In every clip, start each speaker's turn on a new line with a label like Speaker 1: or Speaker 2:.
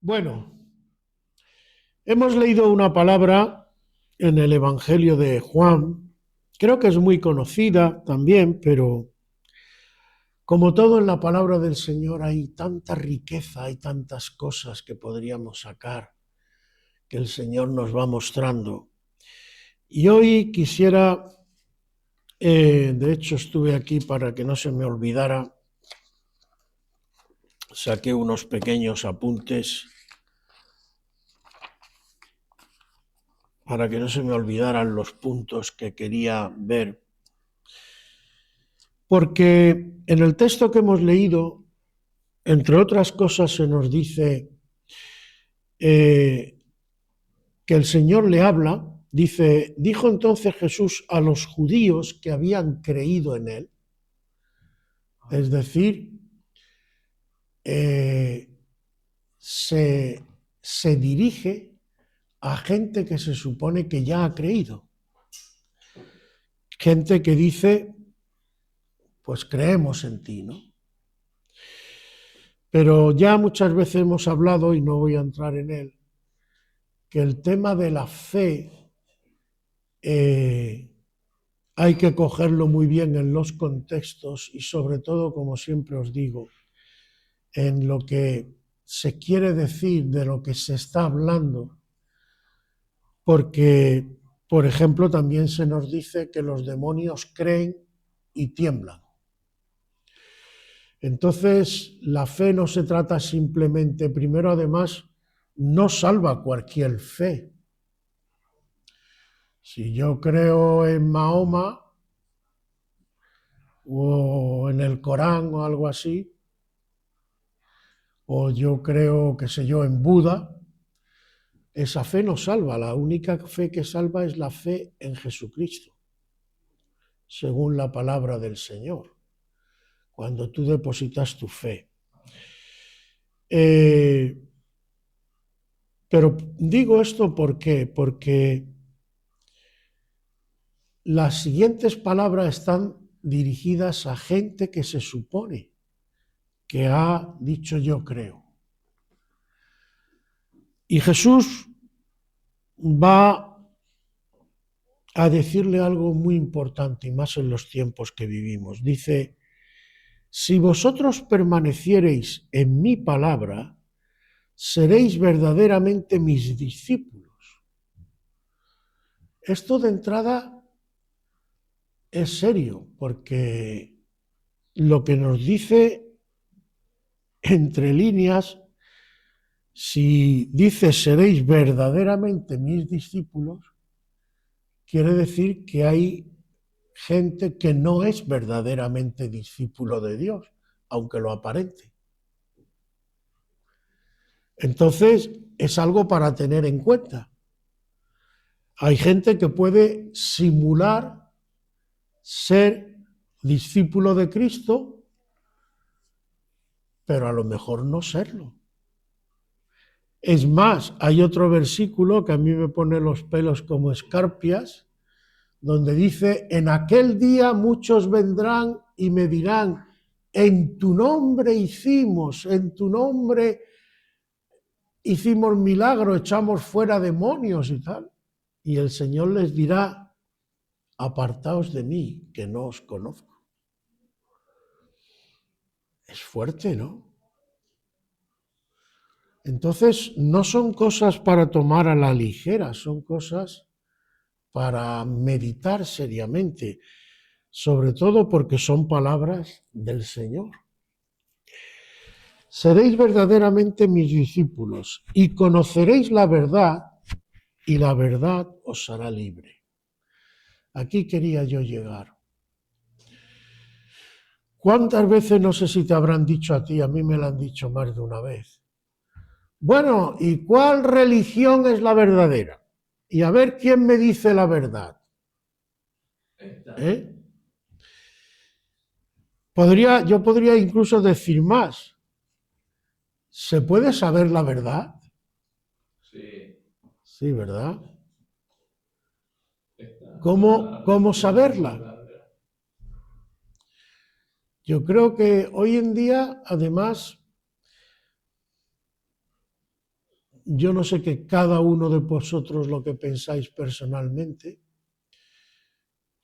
Speaker 1: Bueno, hemos leído una palabra en el Evangelio de Juan, creo que es muy conocida también, pero como todo en la palabra del Señor hay tanta riqueza, hay tantas cosas que podríamos sacar, que el Señor nos va mostrando. Y hoy quisiera, de hecho estuve aquí para que no se me olvidara, saqué unos pequeños apuntes para que no se me olvidaran los puntos que quería ver. Porque en el texto que hemos leído, entre otras cosas, se nos dice que el Señor le habla, dice, dijo entonces Jesús a los judíos que habían creído en él, es decir, se dirige a gente que se supone que ya ha creído, gente que dice, pues creemos en ti, ¿no? Pero ya muchas veces hemos hablado, y no voy a entrar en él, que el tema de la fe hay que cogerlo muy bien en los contextos y sobre todo, como siempre os digo, en lo que se quiere decir de lo que se está hablando, porque, por ejemplo, también se nos dice que los demonios creen y tiemblan. Entonces, la fe no se trata simplemente, primero además, no salva cualquier fe. Si yo creo en Mahoma o en el Corán o algo así, o yo creo, qué sé yo, en Buda, esa fe no salva. La única fe que salva es la fe en Jesucristo, según la palabra del Señor, cuando tú depositas tu fe. Pero digo esto ¿por qué? Porque las siguientes palabras están dirigidas a gente que se supone que ha dicho yo creo. Y Jesús va a decirle algo muy importante, y más en los tiempos que vivimos. Dice, si vosotros permaneciereis en mi palabra, seréis verdaderamente mis discípulos. Esto de entrada es serio, porque lo que nos dice entre líneas, si dice seréis verdaderamente mis discípulos, quiere decir que hay gente que no es verdaderamente discípulo de Dios, aunque lo aparente. Entonces, es algo para tener en cuenta. Hay gente que puede simular ser discípulo de Cristo, pero a lo mejor no serlo. Es más, hay otro versículo que a mí me pone los pelos como escarpias, donde dice, en aquel día muchos vendrán y me dirán, en tu nombre hicimos, en tu nombre hicimos milagro, echamos fuera demonios y tal. Y el Señor les dirá, apartaos de mí, que no os conozco. Es fuerte, ¿no? Entonces, no son cosas para tomar a la ligera, son cosas para meditar seriamente, sobre todo porque son palabras del Señor. Seréis verdaderamente mis discípulos y conoceréis la verdad y la verdad os hará libre. Aquí quería yo llegar. ¿Cuántas veces, no sé si te habrán dicho a ti, a mí me lo han dicho más de una vez? Bueno, ¿y cuál religión es la verdadera? Y a ver quién me dice la verdad. ¿Eh? Yo podría incluso decir más. ¿Se puede saber la verdad?
Speaker 2: Sí,
Speaker 1: Sí, ¿verdad?
Speaker 2: está
Speaker 1: ¿Cómo saberla? Yo creo que hoy en día, además, yo no sé que cada uno de vosotros lo que pensáis personalmente,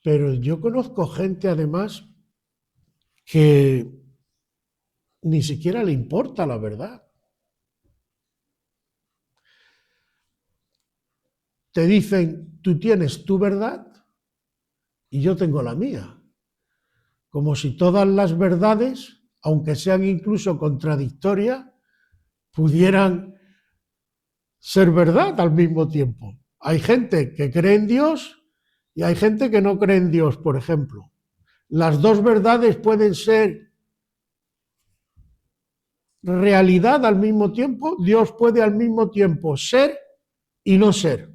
Speaker 1: pero yo conozco gente además que ni siquiera le importa la verdad. Te dicen, tú tienes tu verdad y yo tengo la mía. Como si todas las verdades, aunque sean incluso contradictorias, pudieran ser verdad al mismo tiempo. Hay gente que cree en Dios y hay gente que no cree en Dios, por ejemplo. Las dos verdades pueden ser realidad al mismo tiempo. Dios puede al mismo tiempo ser y no ser,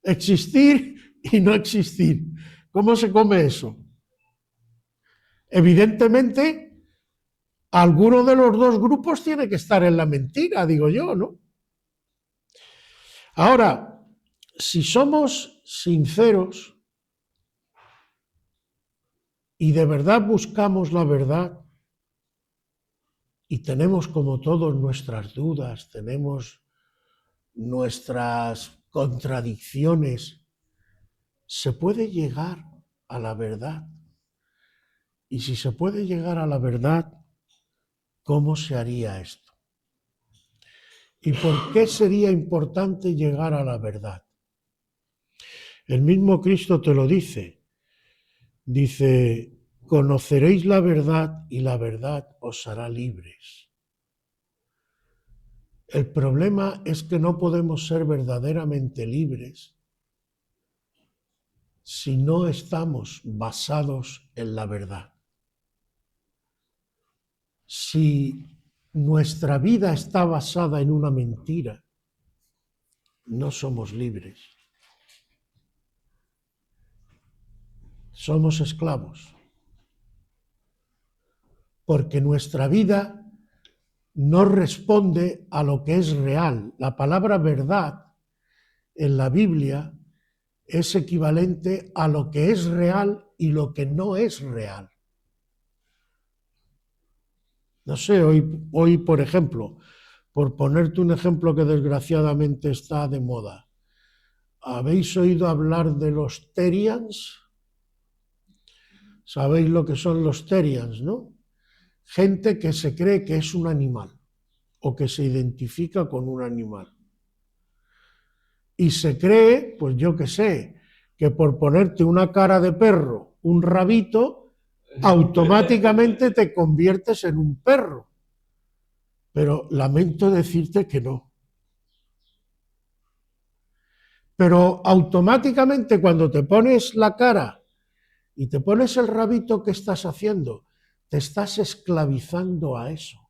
Speaker 1: existir y no existir. ¿Cómo se come eso? Evidentemente, alguno de los dos grupos tiene que estar en la mentira, digo yo, ¿no? Ahora, si somos sinceros y de verdad buscamos la verdad y tenemos como todos nuestras dudas, tenemos nuestras contradicciones, se puede llegar a la verdad. Y si se puede llegar a la verdad, ¿cómo se haría esto? ¿Y por qué sería importante llegar a la verdad? El mismo Cristo te lo dice. Dice, conoceréis la verdad y la verdad os hará libres. El problema es que no podemos ser verdaderamente libres si no estamos basados en la verdad. Si nuestra vida está basada en una mentira, no somos libres. Somos esclavos. Porque nuestra vida no responde a lo que es real. La palabra verdad en la Biblia es equivalente a lo que es real y lo que no es real. No sé, hoy, por ejemplo, por ponerte un ejemplo que desgraciadamente está de moda, ¿habéis oído hablar de los Therians? ¿Sabéis lo que son los Therians, no? Gente que se cree que es un animal o que se identifica con un animal. Y se cree, pues yo qué sé, que por ponerte una cara de perro, un rabito, automáticamente te conviertes en un perro. Pero lamento decirte que no. Pero automáticamente cuando te pones la cara y te pones el rabito, ¿qué estás haciendo? Te estás esclavizando a eso.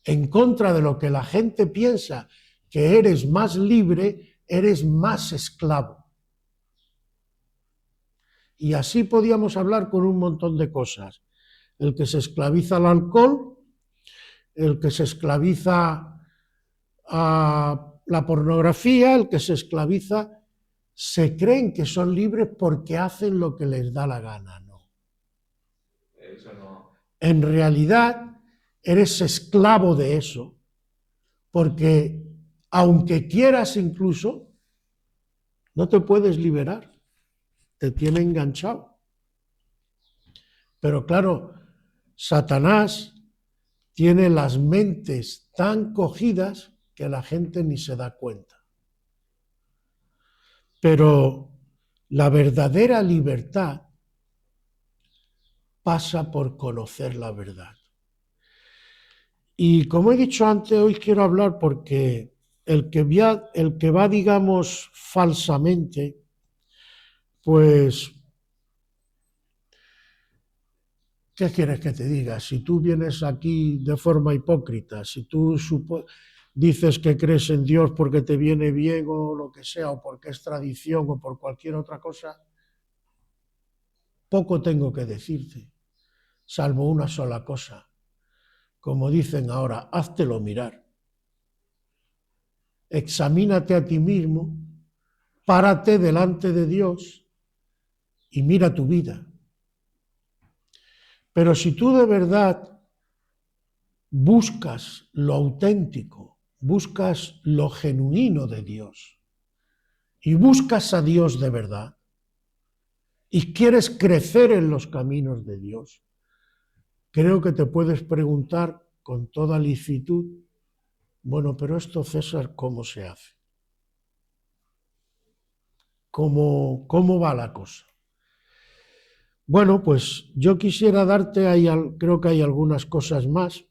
Speaker 1: En contra de lo que la gente piensa, que eres más libre, eres más esclavo. Y así podíamos hablar con un montón de cosas. El que se esclaviza al alcohol, el que se esclaviza a la pornografía, el que se esclaviza, se creen que son libres porque hacen lo que les da la gana, ¿no?
Speaker 2: Eso no.
Speaker 1: En realidad, eres esclavo de eso, porque aunque quieras incluso, no te puedes liberar, te tiene enganchado. Pero claro, Satanás tiene las mentes tan cogidas que la gente ni se da cuenta. Pero la verdadera libertad pasa por conocer la verdad. Y como he dicho antes, hoy quiero hablar porque el que va, digamos, falsamente, pues, ¿qué quieres que te diga? Si tú vienes aquí de forma hipócrita, si tú dices que crees en Dios porque te viene bien o lo que sea, o porque es tradición o por cualquier otra cosa, poco tengo que decirte, salvo una sola cosa. Como dicen ahora, háztelo mirar. Examínate a ti mismo, párate delante de Dios y mira tu vida. Pero si tú de verdad buscas lo auténtico, buscas lo genuino de Dios y buscas a Dios de verdad y quieres crecer en los caminos de Dios, creo que te puedes preguntar con toda licitud, bueno, pero esto, César, ¿cómo se hace? ¿Cómo va la cosa? Bueno, pues yo quisiera darte, creo que hay algunas cosas más.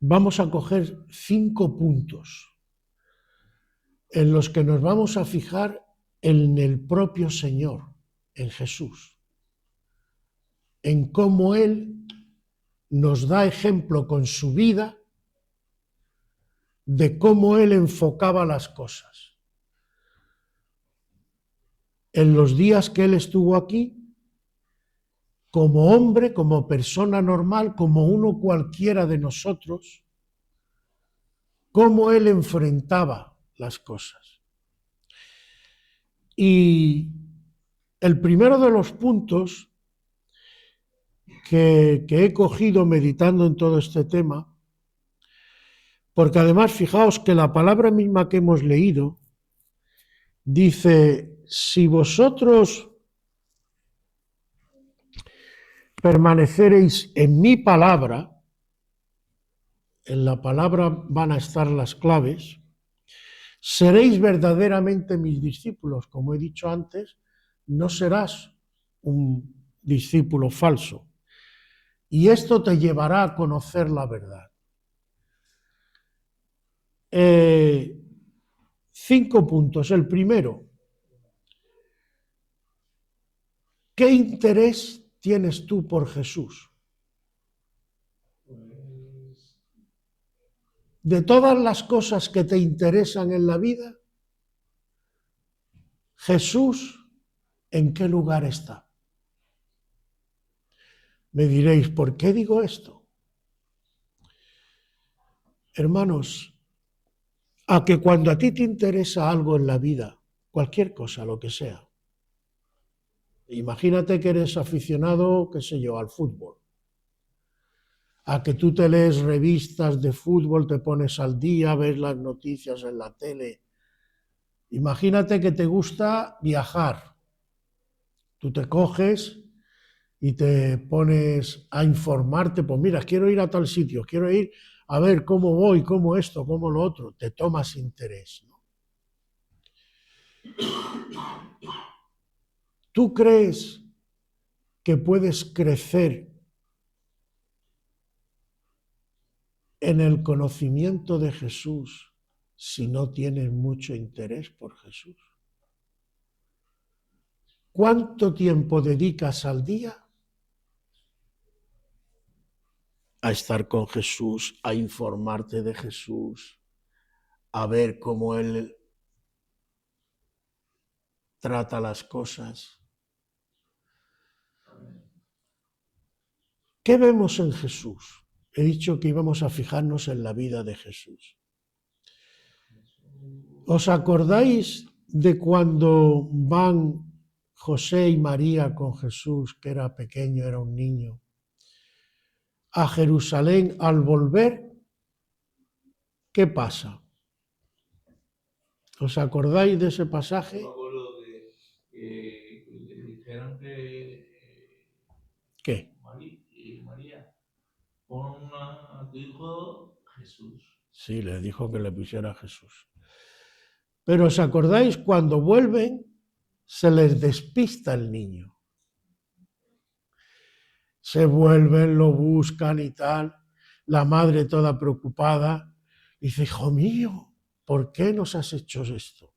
Speaker 1: Vamos a coger 5 puntos en los que nos vamos a fijar en el propio Señor, en Jesús, en cómo Él nos da ejemplo con su vida de cómo Él enfocaba las cosas. En los días que Él estuvo aquí, como hombre, como persona normal, como uno cualquiera de nosotros, cómo Él enfrentaba las cosas. Y el primero de los puntos que he cogido meditando en todo este tema, porque además fijaos que la palabra misma que hemos leído dice, si vosotros permaneceréis en mi palabra, en la palabra van a estar las claves, seréis verdaderamente mis discípulos. Como he dicho antes, no serás un discípulo falso. Y esto te llevará a conocer la verdad. 5 puntos. El primero, ¿qué interés tienes tú por Jesús? De todas las cosas que te interesan en la vida, Jesús, ¿en qué lugar está? Me diréis, ¿por qué digo esto? Hermanos, a que cuando a ti te interesa algo en la vida, cualquier cosa, lo que sea, imagínate que eres aficionado, qué sé yo, al fútbol, a que tú te lees revistas de fútbol, te pones al día, ves las noticias en la tele. Imagínate que te gusta viajar. Tú te coges y te pones a informarte, pues mira, quiero ir a tal sitio, quiero ir a ver cómo voy, cómo esto, cómo lo otro. Te tomas interés, ¿no? ¿Tú crees que puedes crecer en el conocimiento de Jesús si no tienes mucho interés por Jesús? ¿Cuánto tiempo dedicas al día a estar con Jesús, a informarte de Jesús, a ver cómo Él trata las cosas? ¿Qué vemos en Jesús? He dicho que íbamos a fijarnos en la vida de Jesús. ¿Os acordáis de cuando van José y María con Jesús, que era pequeño, era un niño, a Jerusalén? Al volver, ¿qué pasa? ¿Os acordáis de ese pasaje?
Speaker 2: Me acuerdo de que le dijeron que
Speaker 1: ¿Qué?
Speaker 2: María, pon a tu hijo Jesús.
Speaker 1: Sí, le dijo que le pusiera Jesús. Pero ¿os acordáis? Cuando vuelven, se les despista el niño. Se vuelven, lo buscan y tal. La madre toda preocupada dice, hijo mío, ¿por qué nos has hecho esto?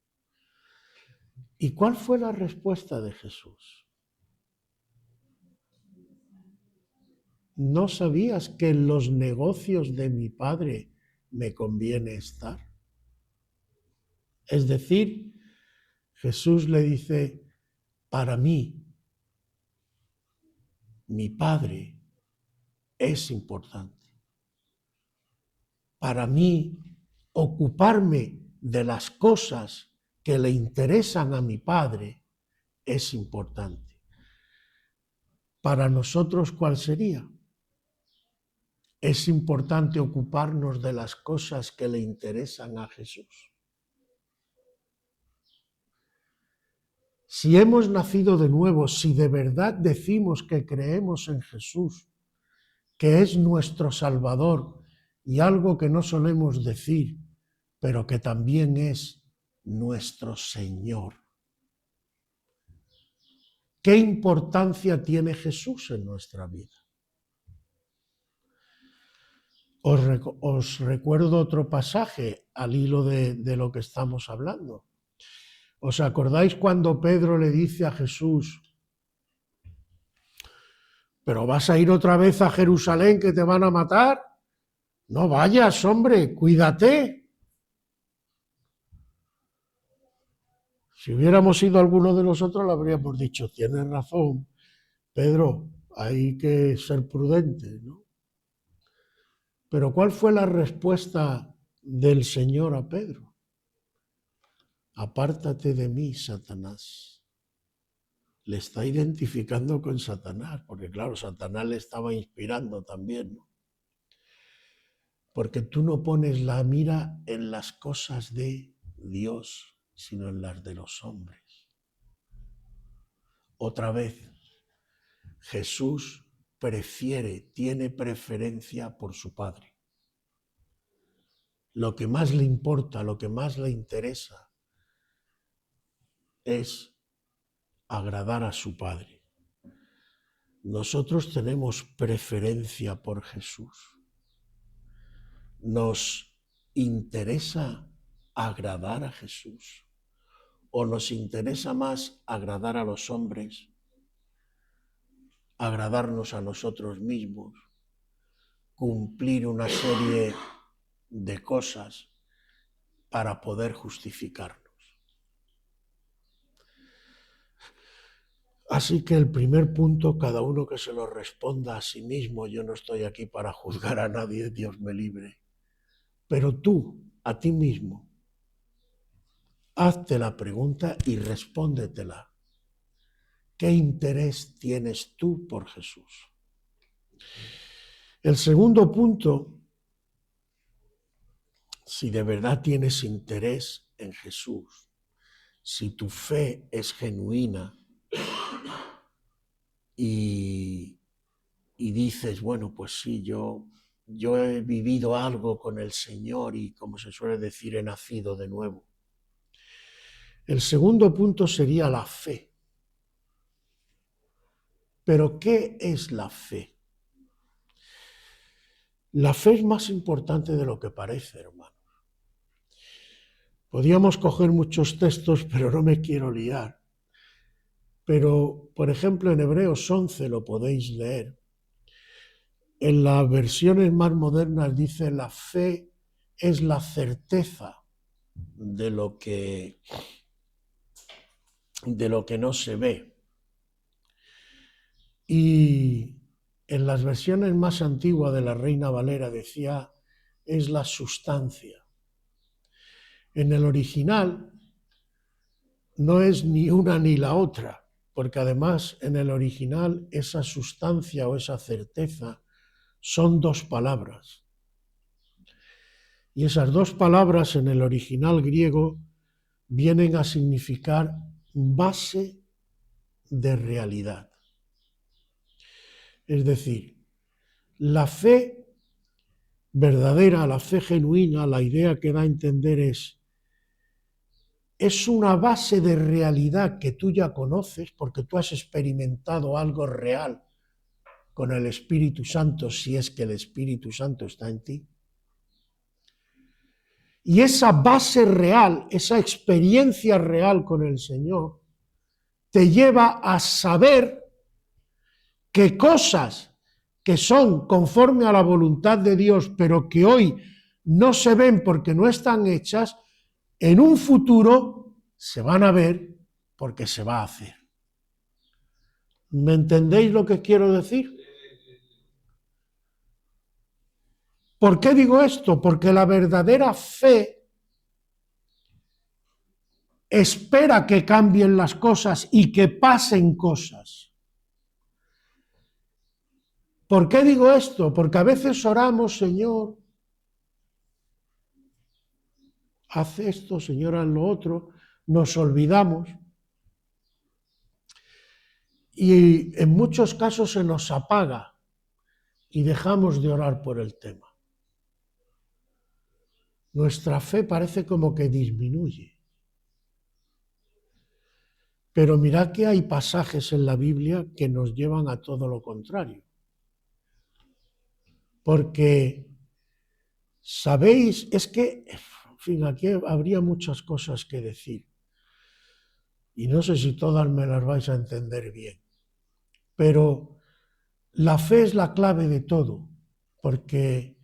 Speaker 1: ¿Y cuál fue la respuesta de Jesús? ¿No sabías que en los negocios de mi Padre me conviene estar? Es decir, Jesús le dice, para mí, mi Padre es importante. Para mí, ocuparme de las cosas que le interesan a mi Padre es importante. Para nosotros, ¿cuál sería? es importante ocuparnos de las cosas que le interesan a Jesús. Si hemos nacido de nuevo, si de verdad decimos que creemos en Jesús, que es nuestro Salvador, y algo que no solemos decir, pero que también es nuestro Señor. ¿Qué importancia tiene Jesús en nuestra vida? Os recuerdo otro pasaje al hilo de lo que estamos hablando. ¿Os acordáis cuando Pedro le dice a Jesús: ¿pero vas a ir otra vez a Jerusalén que te van a matar? No vayas, hombre, cuídate. Si hubiéramos sido alguno de nosotros, le habríamos dicho: tienes razón, Pedro, hay que ser prudente, ¿no? Pero ¿cuál fue la respuesta del Señor a Pedro? Apártate de mí, Satanás. Le está identificando con Satanás, porque claro, Satanás le estaba inspirando también, ¿no? Porque tú no pones la mira en las cosas de Dios, sino en las de los hombres. Otra vez, Jesús tiene preferencia por su Padre. Lo que más le importa, lo que más le interesa es agradar a su Padre. Nosotros tenemos preferencia por Jesús. ¿Nos interesa agradar a Jesús? ¿O nos interesa más agradar a los hombres, agradarnos a nosotros mismos, cumplir una serie de cosas para poder justificarnos? Así que el primer punto, cada uno que se lo responda a sí mismo. Yo no estoy aquí para juzgar a nadie, Dios me libre. Pero tú, a ti mismo, hazte la pregunta y respóndetela. ¿Qué interés tienes tú por Jesús? El segundo punto, si de verdad tienes interés en Jesús, si tu fe es genuina y dices, bueno, pues sí, yo he vivido algo con el Señor y, como se suele decir, he nacido de nuevo. El segundo punto sería la fe. ¿Pero qué es la fe? La fe es más importante de lo que parece, hermanos. Podríamos coger muchos textos, pero no me quiero liar. Pero, por ejemplo, en Hebreos 11 lo podéis leer. En las versiones más modernas dice: la fe es la certeza de lo que no se ve. Y en las versiones más antiguas de la Reina Valera decía: es la sustancia. En el original no es ni una ni la otra, porque además en el original esa sustancia o esa certeza son dos palabras. Y esas dos palabras en el original griego vienen a significar base de realidad. Es decir, la fe verdadera, la fe genuina, la idea que da a entender es una base de realidad que tú ya conoces porque tú has experimentado algo real con el Espíritu Santo, si es que el Espíritu Santo está en ti. Y esa base real, esa experiencia real con el Señor, te lleva a saber que cosas que son conforme a la voluntad de Dios, pero que hoy no se ven porque no están hechas, en un futuro se van a ver porque se va a hacer. ¿Me entendéis lo que quiero decir? ¿Por qué digo esto? Porque la verdadera fe espera que cambien las cosas y que pasen cosas. ¿Por qué digo esto? Porque a veces oramos, Señor, haz esto, Señor, haz lo otro, nos olvidamos y en muchos casos se nos apaga y dejamos de orar por el tema. Nuestra fe parece como que disminuye. Pero mirad que hay pasajes en la Biblia que nos llevan a todo lo contrario. Porque, sabéis, es que, en fin, aquí habría muchas cosas que decir. Y no sé si todas me las vais a entender bien. Pero la fe es la clave de todo. Porque,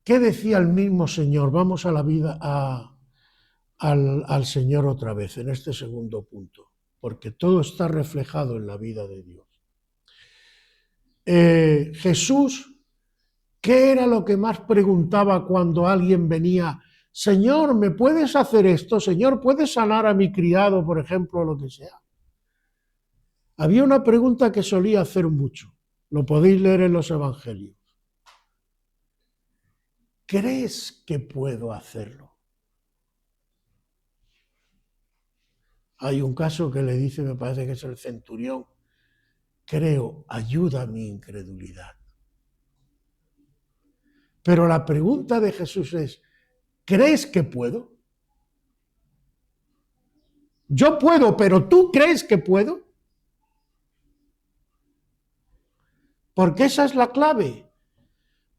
Speaker 1: ¿qué decía el mismo Señor? Vamos a la vida, al Señor otra vez, en este segundo punto. Porque todo está reflejado en la vida de Dios. Jesús, ¿qué era lo que más preguntaba cuando alguien venía? Señor, ¿me puedes hacer esto? Señor, ¿puedes sanar a mi criado, por ejemplo, o lo que sea? Había una pregunta que solía hacer mucho. Lo podéis leer en los evangelios. ¿Crees que puedo hacerlo? Hay un caso que le dice, me parece que es el centurión, creo, ayuda a mi incredulidad. Pero la pregunta de Jesús es, ¿crees que puedo? Yo puedo, pero ¿tú crees que puedo? Porque esa es la clave.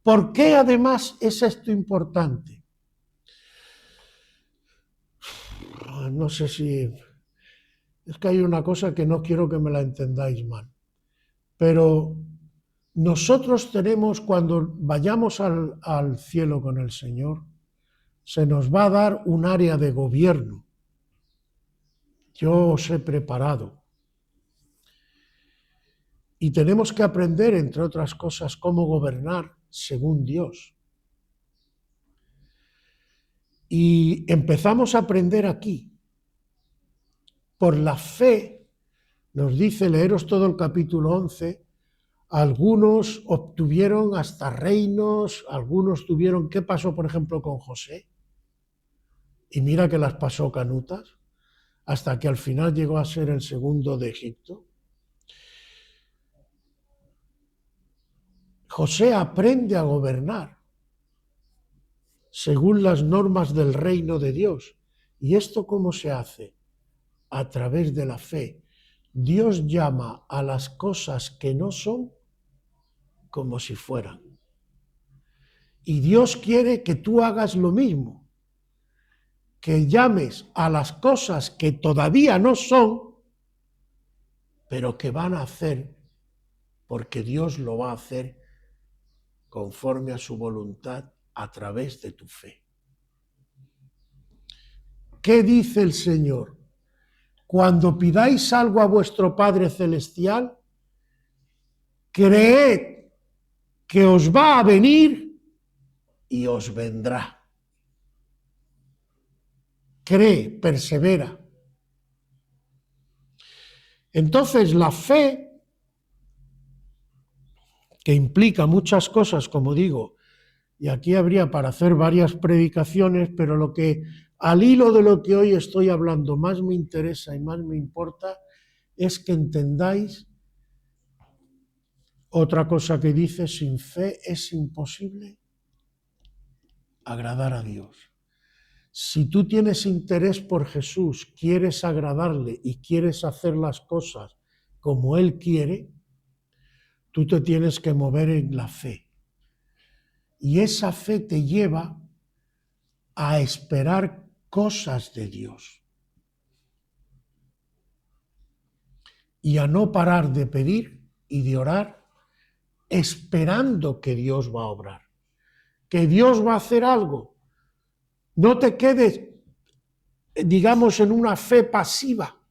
Speaker 1: ¿Por qué además es esto importante? No sé si... Es que hay una cosa que no quiero que me la entendáis mal. Pero nosotros tenemos, cuando vayamos al cielo con el Señor, se nos va a dar un área de gobierno. Yo os he preparado. Y tenemos que aprender, entre otras cosas, cómo gobernar según Dios. Y empezamos a aprender aquí. Por la fe, nos dice, leeros todo el capítulo 11, algunos obtuvieron hasta reinos, algunos tuvieron, ¿qué pasó por ejemplo con José? Y mira que las pasó canutas, hasta que al final llegó a ser el segundo de Egipto. José aprende a gobernar según las normas del reino de Dios. ¿Y esto cómo se hace? A través de la fe. Dios llama a las cosas que no son como si fueran. Y Dios quiere que tú hagas lo mismo, que llames a las cosas que todavía no son, pero que van a hacer, porque Dios lo va a hacer conforme a su voluntad a través de tu fe. ¿Qué dice el Señor? Cuando pidáis algo a vuestro Padre Celestial, creed que os va a venir y os vendrá. Cree, persevera. Entonces la fe, que implica muchas cosas, como digo, y aquí habría para hacer varias predicaciones, pero lo que al hilo de lo que hoy estoy hablando más me interesa y más me importa es que entendáis otra cosa que dice, sin fe es imposible agradar a Dios. Si tú tienes interés por Jesús, quieres agradarle y quieres hacer las cosas como Él quiere, tú te tienes que mover en la fe. Y esa fe te lleva a esperar cosas de Dios. Y a no parar de pedir y de orar, esperando que Dios va a obrar, que Dios va a hacer algo. No te quedes, digamos, en una fe pasiva,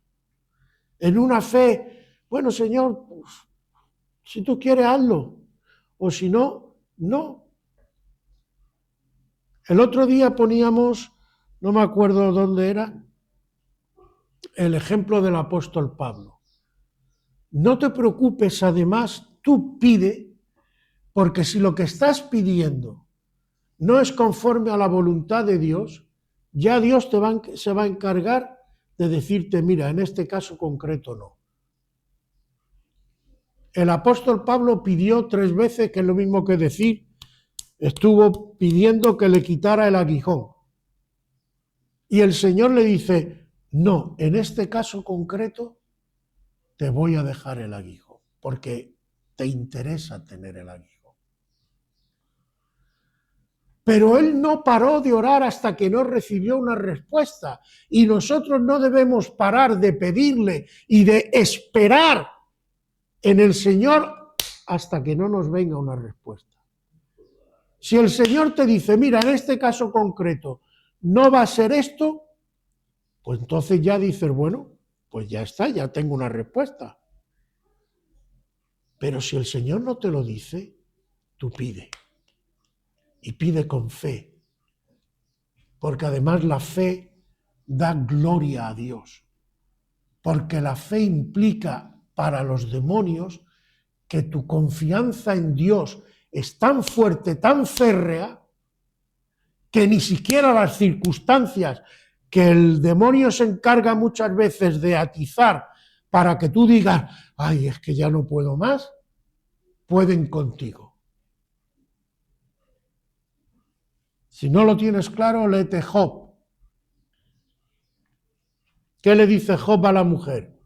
Speaker 1: en una fe, bueno, Señor, pues, si tú quieres, hazlo, o si no, no. El otro día poníamos, no me acuerdo dónde era, el ejemplo del apóstol Pablo. No te preocupes, además, tú pide, porque si lo que estás pidiendo no es conforme a la voluntad de Dios, ya Dios se va a encargar de decirte, mira, en este caso concreto no. El apóstol Pablo pidió 3 veces, que es lo mismo que decir, estuvo pidiendo que le quitara el aguijón. Y el Señor le dice, no, en este caso concreto te voy a dejar el aguijón, porque te interesa tener el aguijón. Pero él no paró de orar hasta que no recibió una respuesta. Y nosotros no debemos parar de pedirle y de esperar en el Señor hasta que no nos venga una respuesta. Si el Señor te dice, mira, en este caso concreto no va a ser esto, pues entonces ya dices, bueno, pues ya está, ya tengo una respuesta. Pero si el Señor no te lo dice, tú pide. Y pide con fe. Porque además la fe da gloria a Dios. Porque la fe implica para los demonios que tu confianza en Dios es tan fuerte, tan férrea, que ni siquiera las circunstancias que el demonio se encarga muchas veces de atizar para que tú digas, ay, es que ya no puedo más, pueden contigo. Si no lo tienes claro, léete Job. ¿Qué le dice Job a la mujer?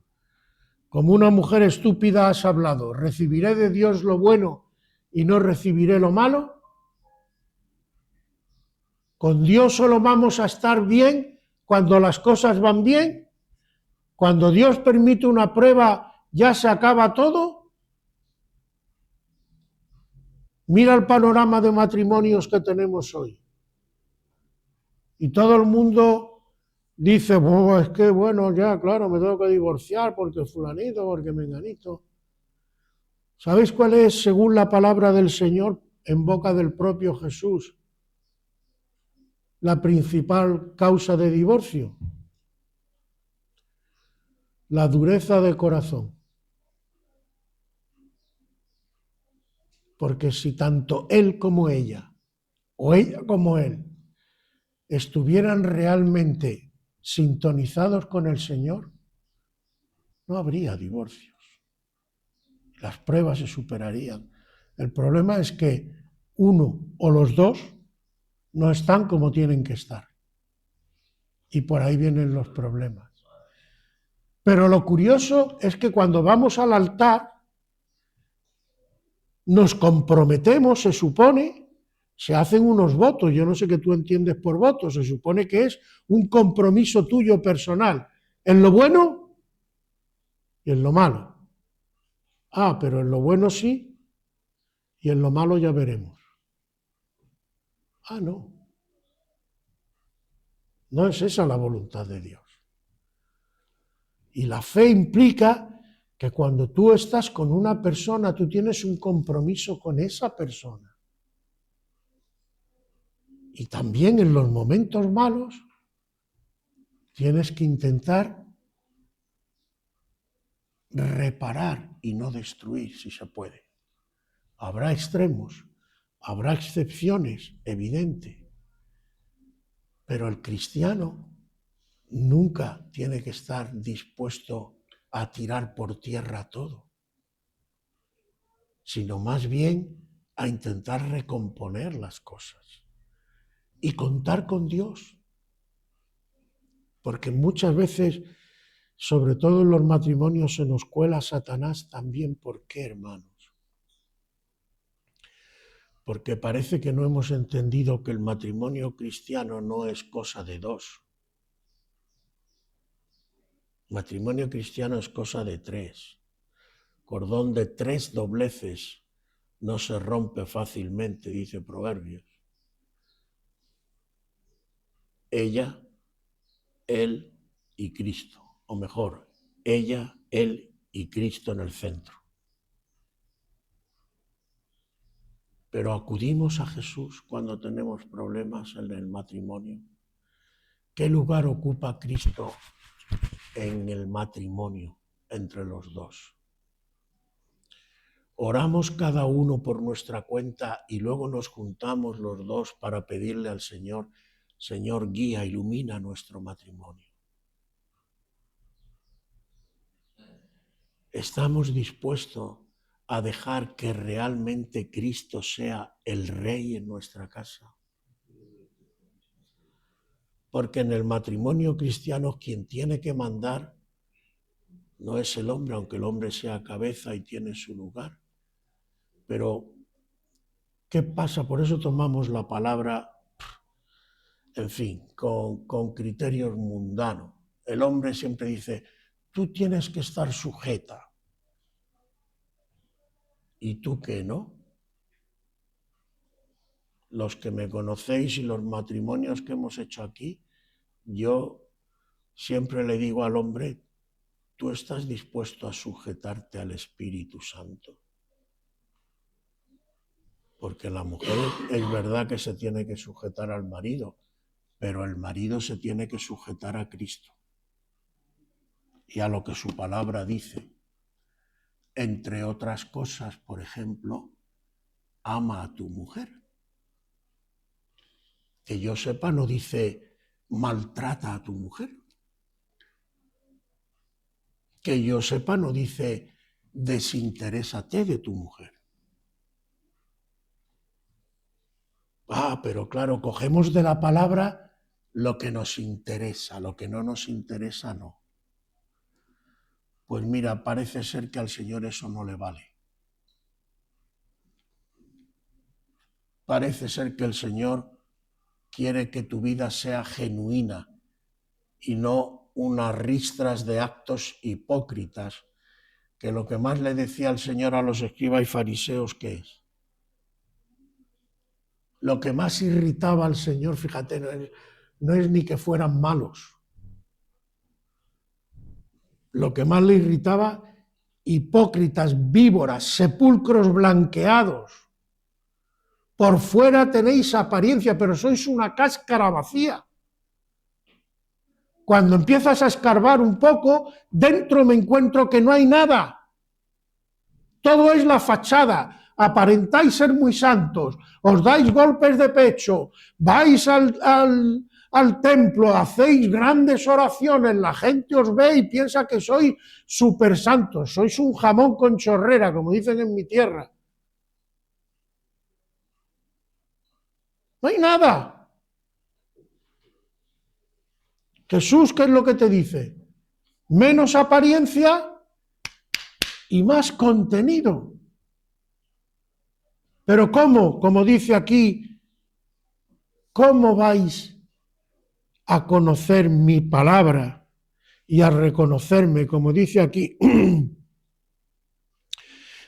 Speaker 1: Como una mujer estúpida has hablado, ¿recibiré de Dios lo bueno y no recibiré lo malo? ¿Con Dios solo vamos a estar bien cuando las cosas van bien? ¿Cuando Dios permite una prueba ya se acaba todo? Mira el panorama de matrimonios que tenemos hoy. Y todo el mundo dice, oh, es que bueno, ya claro, me tengo que divorciar porque fulanito, porque menganito. ¿Sabéis cuál es, según la palabra del Señor, en boca del propio Jesús, la principal causa de divorcio? La dureza de corazón. Porque si tanto él como ella, o ella como él, estuvieran realmente sintonizados con el Señor, no habría divorcios. Las pruebas se superarían. El problema es que uno o los dos no están como tienen que estar. Y por ahí vienen los problemas. Pero lo curioso es que cuando vamos al altar, nos comprometemos, se supone, se hacen unos votos, yo no sé qué tú entiendes por votos, se supone que es un compromiso tuyo personal, en lo bueno y en lo malo. Ah, pero en lo bueno sí, y en lo malo ya veremos. Ah, no. No es esa la voluntad de Dios. Y la fe implica que cuando tú estás con una persona, tú tienes un compromiso con esa persona. Y también en los momentos malos tienes que intentar reparar y no destruir, si se puede. Habrá extremos, habrá excepciones, evidente. Pero el cristiano nunca tiene que estar dispuesto a tirar por tierra todo, sino más bien a intentar recomponer las cosas y contar con Dios. Porque muchas veces, sobre todo en los matrimonios, se nos cuela Satanás también. ¿Por qué, hermanos? Porque parece que no hemos entendido que el matrimonio cristiano no es cosa de dos. Matrimonio cristiano es cosa de 3. Cordón de 3 dobleces no se rompe fácilmente, dice Proverbios. Ella, él y Cristo. O mejor, ella, él y Cristo en el centro. Pero acudimos a Jesús cuando tenemos problemas en el matrimonio. ¿Qué lugar ocupa Cristo en el matrimonio entre los dos? oramos cada uno por nuestra cuenta y luego nos juntamos los dos para pedirle al Señor, Señor, guía, ilumina nuestro matrimonio. ¿Estamos dispuestos a dejar que realmente Cristo sea el Rey en nuestra casa? Porque en el matrimonio cristiano quien tiene que mandar no es el hombre, aunque el hombre sea cabeza y tiene su lugar. Pero, ¿qué pasa? Por eso tomamos la palabra, en fin, con criterios mundanos. El hombre siempre dice, tú tienes que estar sujeta. ¿Y tú qué no? Los que me conocéis y los matrimonios que hemos hecho aquí, yo siempre le digo al hombre, tú estás dispuesto a sujetarte al Espíritu Santo. Porque la mujer es verdad que se tiene que sujetar al marido, pero el marido se tiene que sujetar a Cristo y a lo que su palabra dice. Entre otras cosas, por ejemplo, ama a tu mujer. Que yo sepa, no dice maltrata a tu mujer. Que yo sepa, no dice desinterésate de tu mujer. Pero claro, cogemos de la palabra lo que nos interesa, lo que no nos interesa no. Pues mira, parece ser que al Señor eso no le vale. Parece ser que el Señor quiere que tu vida sea genuina y no unas ristras de actos hipócritas, que lo que más le decía el Señor a los escribas y fariseos, ¿qué es? Lo que más irritaba al Señor, fíjate, no es ni que fueran malos. Lo que más le irritaba, hipócritas, víboras, sepulcros blanqueados. Por fuera tenéis apariencia, pero sois una cáscara vacía. Cuando empiezas a escarbar un poco, dentro me encuentro que no hay nada. Todo es la fachada. Aparentáis ser muy santos, os dais golpes de pecho, vais al templo, hacéis grandes oraciones, la gente os ve y piensa que sois súper santos, sois un jamón con chorrera, como dicen en mi tierra. No hay nada. Jesús, ¿qué es lo que te dice? Menos apariencia y más contenido. Pero ¿cómo? Como dice aquí, ¿cómo vais a conocer mi palabra y a reconocerme? Como dice aquí,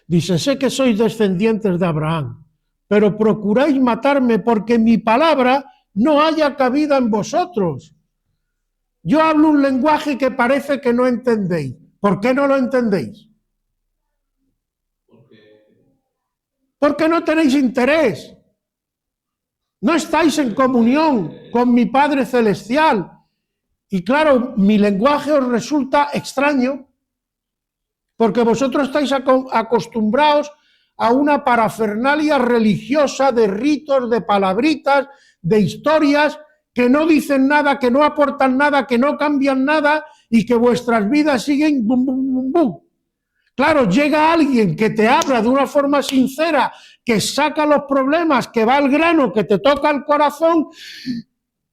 Speaker 1: dice, sé que sois descendientes de Abraham, pero procuráis matarme porque mi palabra no haya cabida en vosotros. Yo hablo un lenguaje que parece que no entendéis. ¿Por qué no lo entendéis? Porque no tenéis interés. No estáis en comunión con mi Padre Celestial. Y claro, mi lenguaje os resulta extraño, porque vosotros estáis acostumbrados a una parafernalia religiosa de ritos, de palabritas, de historias que no dicen nada, que no aportan nada, que no cambian nada y que vuestras vidas siguen bum, bum, bum, bum. Claro, llega alguien que te habla de una forma sincera, que saca los problemas, que va al grano, que te toca el corazón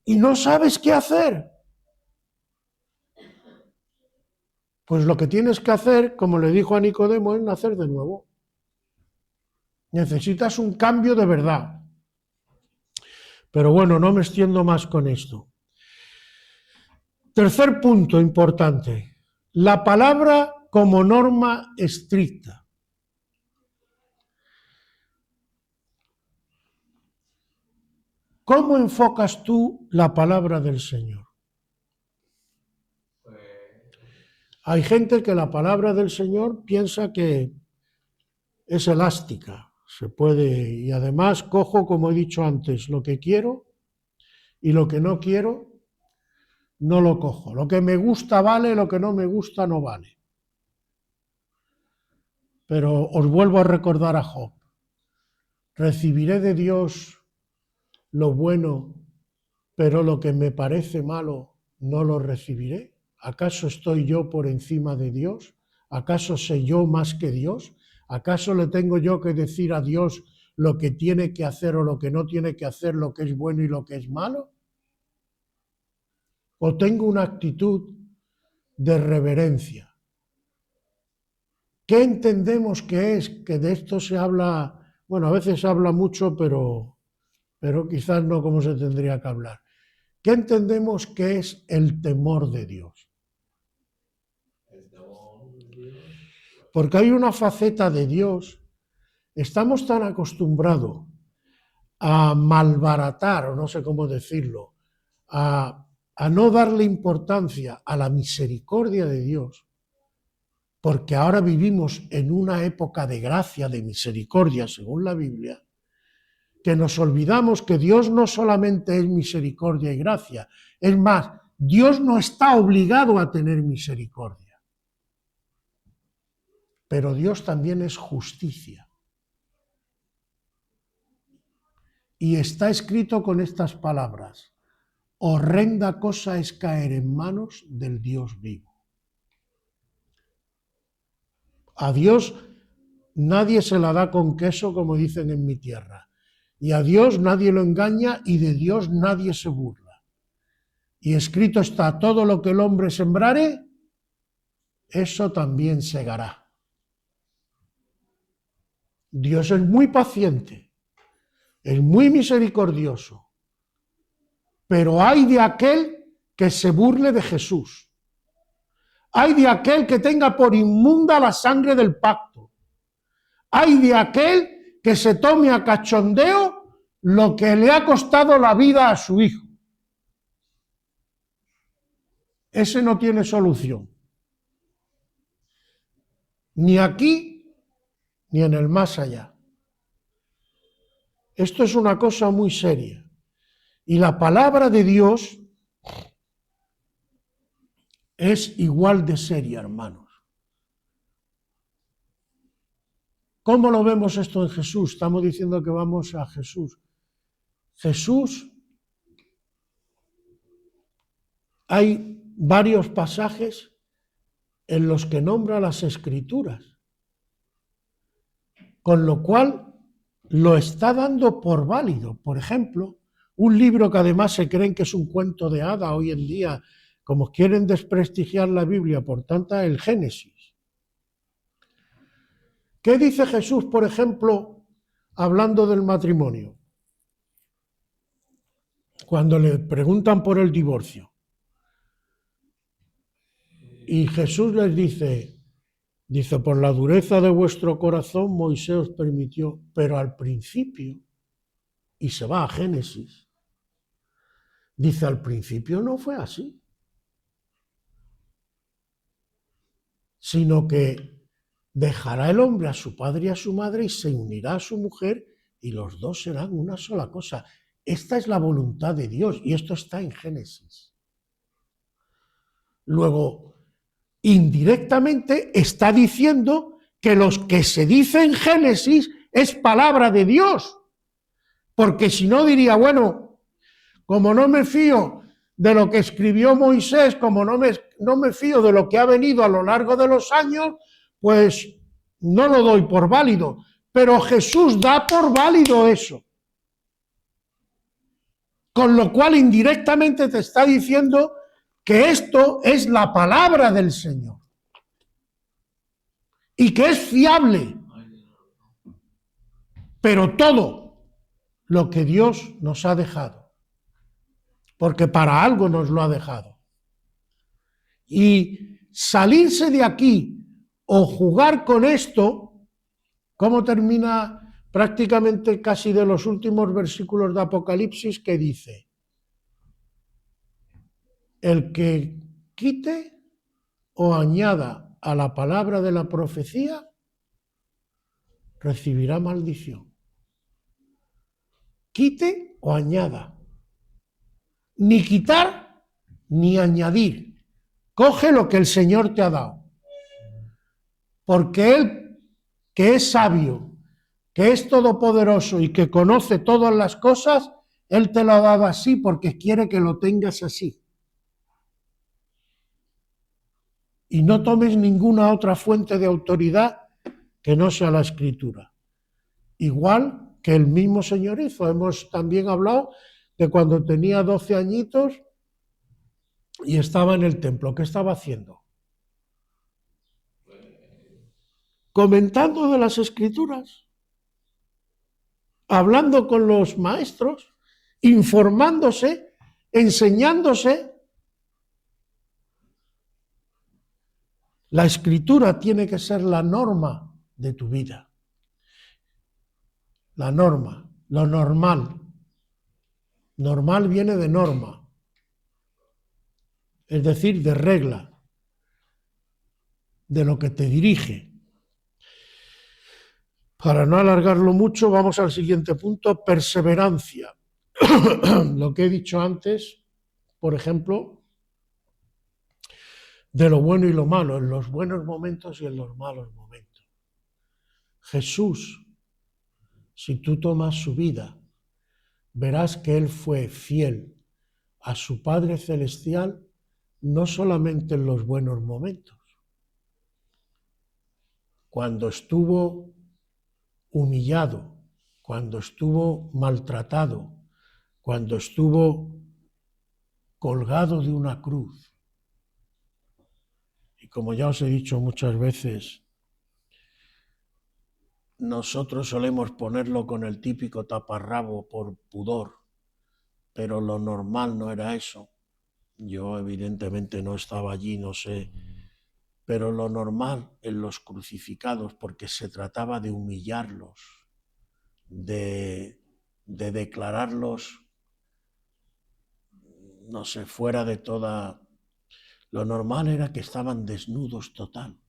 Speaker 1: y no sabes qué hacer. Pues lo que tienes que hacer, como le dijo a Nicodemo, es nacer de nuevo. Necesitas un cambio de verdad. Pero bueno, no me extiendo más con esto. Tercer punto importante. La palabra como norma estricta. ¿Cómo enfocas tú la palabra del Señor? Hay gente que la palabra del Señor piensa que es elástica, se puede, y además cojo, como he dicho antes, lo que quiero y lo que no quiero no lo cojo. Lo que me gusta vale, lo que no me gusta no vale. pero os vuelvo a recordar a Job. Recibiré de Dios lo bueno, pero lo que me parece malo no lo recibiré. ¿Acaso estoy yo por encima de Dios? ¿Acaso sé yo más que Dios? ¿Acaso le tengo yo que decir a Dios lo que tiene que hacer o lo que no tiene que hacer, lo que es bueno y lo que es malo? ¿O tengo una actitud de reverencia? ¿Qué entendemos que es? Que de esto se habla, bueno, a veces se habla mucho, pero quizás no como se tendría que hablar. ¿Qué entendemos que es el temor de Dios? Porque hay una faceta de Dios, estamos tan acostumbrados a malbaratar, o no sé cómo decirlo, a no darle importancia a la misericordia de Dios, porque ahora vivimos en una época de gracia, de misericordia, según la Biblia, que nos olvidamos que Dios no solamente es misericordia y gracia, es más, Dios no está obligado a tener misericordia, pero Dios también es justicia. Y está escrito con estas palabras: horrenda cosa es caer en manos del Dios vivo. A Dios nadie se la da con queso, como dicen en mi tierra. Y a Dios nadie lo engaña y de Dios nadie se burla. Y escrito está: todo lo que el hombre sembrare, eso también segará. Dios es muy paciente, es muy misericordioso, pero hay de aquel que se burle de Jesús. Hay de aquel que tenga por inmunda la sangre del pacto. Hay de aquel que se tome a cachondeo lo que le ha costado la vida a su hijo. Ese no tiene solución. Ni aquí, ni en el más allá. Esto es una cosa muy seria. Y la palabra de Dios es igual de seria, hermanos. ¿Cómo lo vemos esto en Jesús? Estamos diciendo que vamos a Jesús. Jesús, hay varios pasajes en los que nombra las Escrituras, con lo cual lo está dando por válido. Por ejemplo, un libro que además se creen que es un cuento de hada hoy en día, como quieren desprestigiar la Biblia, por tanto, el Génesis. ¿Qué dice Jesús, por ejemplo, hablando del matrimonio? Cuando le preguntan por el divorcio. Y Jesús les dice, por la dureza de vuestro corazón Moisés os permitió, pero al principio, y se va a Génesis, dice, al principio no fue así, sino que dejará el hombre a su padre y a su madre y se unirá a su mujer y los dos serán una sola cosa. Esta es la voluntad de Dios y esto está en Génesis. Luego, indirectamente está diciendo que lo que se dice en Génesis es palabra de Dios, porque si no diría, bueno, como no me fío de lo que escribió Moisés, como no me fío de lo que ha venido a lo largo de los años, pues no lo doy por válido. Pero Jesús da por válido eso. Con lo cual indirectamente te está diciendo que esto es la palabra del Señor. Y que es fiable. Pero todo lo que Dios nos ha dejado. Porque para algo nos lo ha dejado. Y salirse de aquí o jugar con esto, ¿cómo termina prácticamente casi de los últimos versículos de Apocalipsis que dice? El que quite o añada a la palabra de la profecía, recibirá maldición. Quite o añada. Ni quitar ni añadir. Coge lo que el Señor te ha dado. Porque Él que es sabio, que es todopoderoso y que conoce todas las cosas, Él te lo ha dado así porque quiere que lo tengas así. Y no tomes ninguna otra fuente de autoridad que no sea la Escritura. Igual que el mismo Señor hizo. Hemos también hablado de cuando tenía 12 añitos y estaba en el templo. ¿Qué estaba haciendo? Comentando de las Escrituras, hablando con los maestros, informándose, enseñándose. La Escritura tiene que ser la norma de tu vida. La norma, lo normal. Normal viene de norma, es decir, de regla, de lo que te dirige. Para no alargarlo mucho, vamos al siguiente punto, perseverancia. Lo que he dicho antes, por ejemplo, de lo bueno y lo malo, en los buenos momentos y en los malos momentos. Jesús, si tú tomas su vida, verás que Él fue fiel a su Padre Celestial, no solamente en los buenos momentos. Cuando estuvo humillado, cuando estuvo maltratado, cuando estuvo colgado de una cruz. Y como ya os he dicho muchas veces, nosotros solemos ponerlo con el típico taparrabo por pudor, pero lo normal no era eso. Yo evidentemente no estaba allí, no sé, pero lo normal en los crucificados, porque se trataba de humillarlos, de declararlos, no sé, fuera de toda... Lo normal era que estaban desnudos total.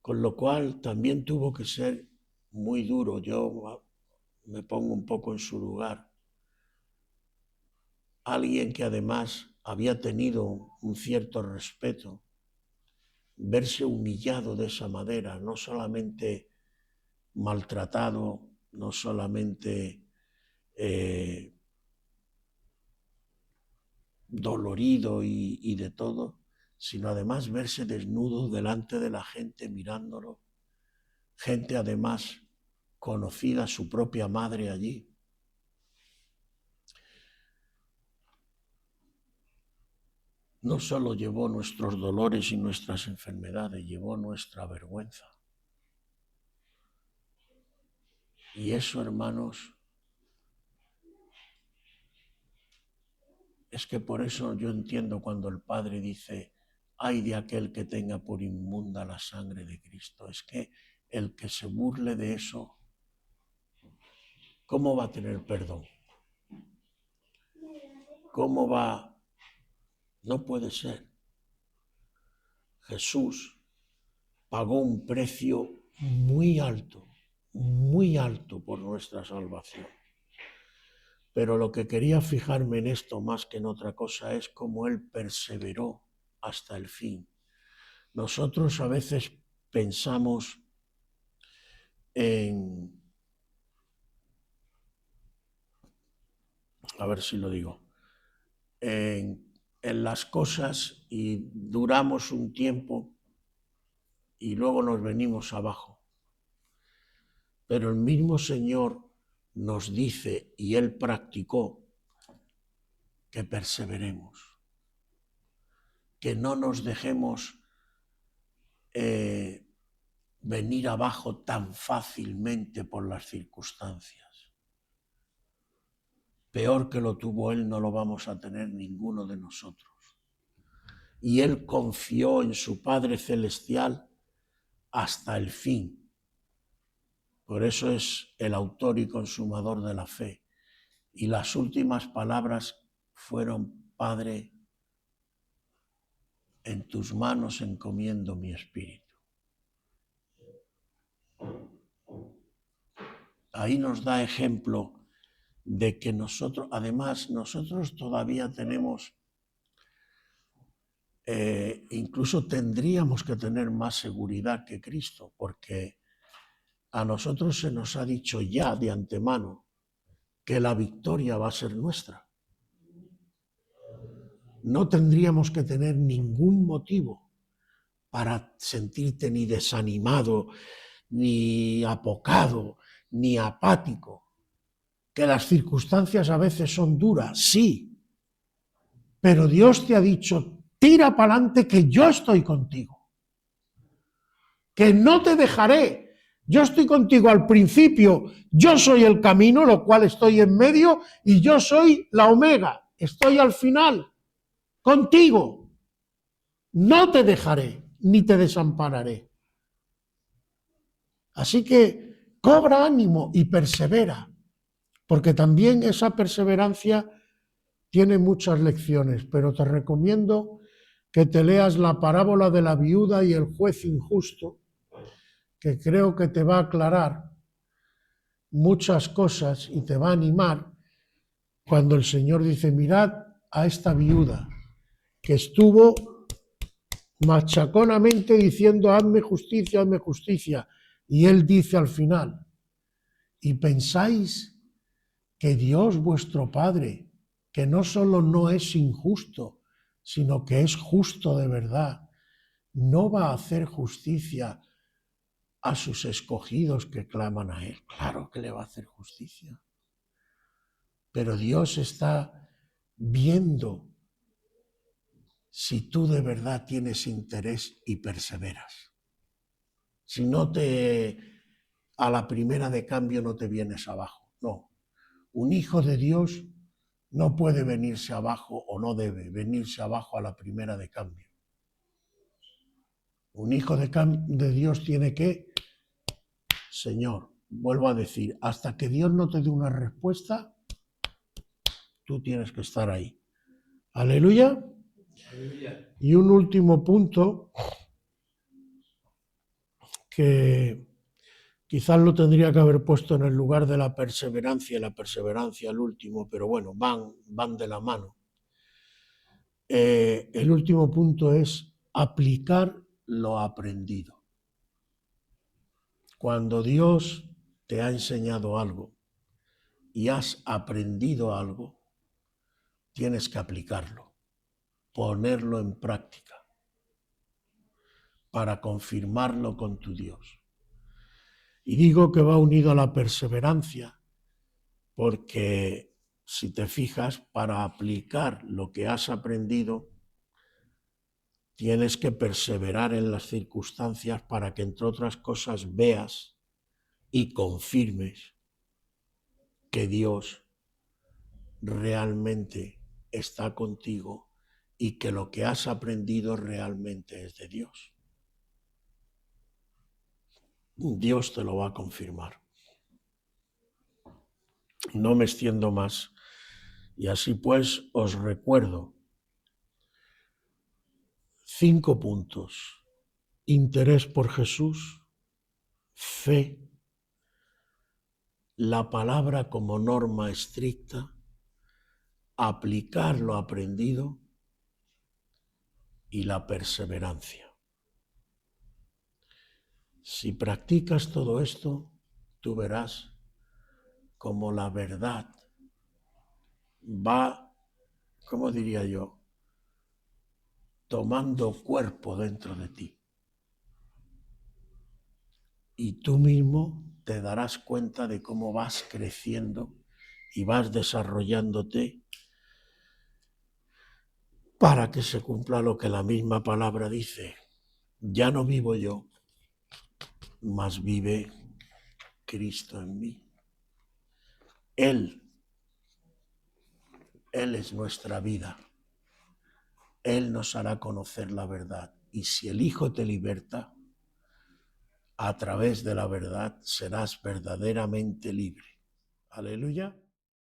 Speaker 1: Con lo cual también tuvo que ser muy duro. Yo me pongo un poco en su lugar. Alguien que además había tenido un cierto respeto, verse humillado de esa manera, no solamente maltratado, no solamente dolorido y de todo, sino además verse desnudo delante de la gente mirándolo, gente además conocida, su propia madre allí. No solo llevó nuestros dolores y nuestras enfermedades, llevó nuestra vergüenza. Y eso, hermanos, es que por eso yo entiendo cuando el Padre dice, ay de aquel que tenga por inmunda la sangre de Cristo. Es que el que se burle de eso, ¿cómo va a tener perdón? ¿Cómo va? No puede ser. Jesús pagó un precio muy alto por nuestra salvación. Pero lo que quería fijarme en esto más que en otra cosa es cómo Él perseveró hasta el fin. Nosotros a veces pensamos en, a ver si lo digo, en las cosas y duramos un tiempo y luego nos venimos abajo. Pero el mismo Señor nos dice, y Él practicó, que perseveremos, que no nos dejemos venir abajo tan fácilmente por las circunstancias. Peor que lo tuvo Él no lo vamos a tener ninguno de nosotros. Y Él confió en su Padre Celestial hasta el fin. Por eso es el autor y consumador de la fe. Y las últimas palabras fueron, Padre, en tus manos encomiendo mi espíritu. Ahí nos da ejemplo de que nosotros, además, nosotros todavía tenemos incluso tendríamos que tener más seguridad que Cristo, porque a nosotros se nos ha dicho ya de antemano que la victoria va a ser nuestra. No tendríamos que tener ningún motivo para sentirte ni desanimado, ni apocado, ni apático. Que las circunstancias a veces son duras, sí, pero Dios te ha dicho, tira para adelante que yo estoy contigo, que no te dejaré, yo estoy contigo al principio, yo soy el camino, lo cual estoy en medio, y yo soy la omega, estoy al final, contigo, no te dejaré, ni te desampararé. Así que cobra ánimo y persevera, porque también esa perseverancia tiene muchas lecciones, pero te recomiendo que te leas la parábola de la viuda y el juez injusto, que creo que te va a aclarar muchas cosas y te va a animar cuando el Señor dice, mirad a esta viuda que estuvo machaconamente diciendo, hazme justicia, y Él dice al final, ¿y pensáis que Dios vuestro Padre, que no solo no es injusto, sino que es justo de verdad, no va a hacer justicia a sus escogidos que claman a Él? Claro que le va a hacer justicia. Pero Dios está viendo si tú de verdad tienes interés y perseveras. Si no a la primera de cambio no te vienes abajo. No. Un hijo de Dios no puede venirse abajo o no debe venirse abajo a la primera de cambio. Un hijo de Dios tiene que, Señor, vuelvo a decir, hasta que Dios no te dé una respuesta, tú tienes que estar ahí. Aleluya.
Speaker 2: Aleluya.
Speaker 1: Y un último punto que quizás lo tendría que haber puesto en el lugar de la perseverancia el último, pero bueno, van de la mano. El último punto es aplicar lo aprendido. Cuando Dios te ha enseñado algo y has aprendido algo, tienes que aplicarlo, ponerlo en práctica para confirmarlo con tu Dios. Y digo que va unido a la perseverancia, porque si te fijas, para aplicar lo que has aprendido, tienes que perseverar en las circunstancias para que, entre otras cosas, veas y confirmes que Dios realmente está contigo y que lo que has aprendido realmente es de Dios. Dios te lo va a confirmar. No me extiendo más. Y así pues os recuerdo 5 puntos. Interés por Jesús, fe, la palabra como norma estricta, aplicar lo aprendido y la perseverancia. Si practicas todo esto, tú verás cómo la verdad va, ¿cómo diría yo?, tomando cuerpo dentro de ti. Y tú mismo te darás cuenta de cómo vas creciendo y vas desarrollándote para que se cumpla lo que la misma palabra dice. Ya no vivo yo, mas vive Cristo en mí. Él es nuestra vida. Él nos hará conocer la verdad. Y si el Hijo te liberta, a través de la verdad serás verdaderamente libre. Aleluya.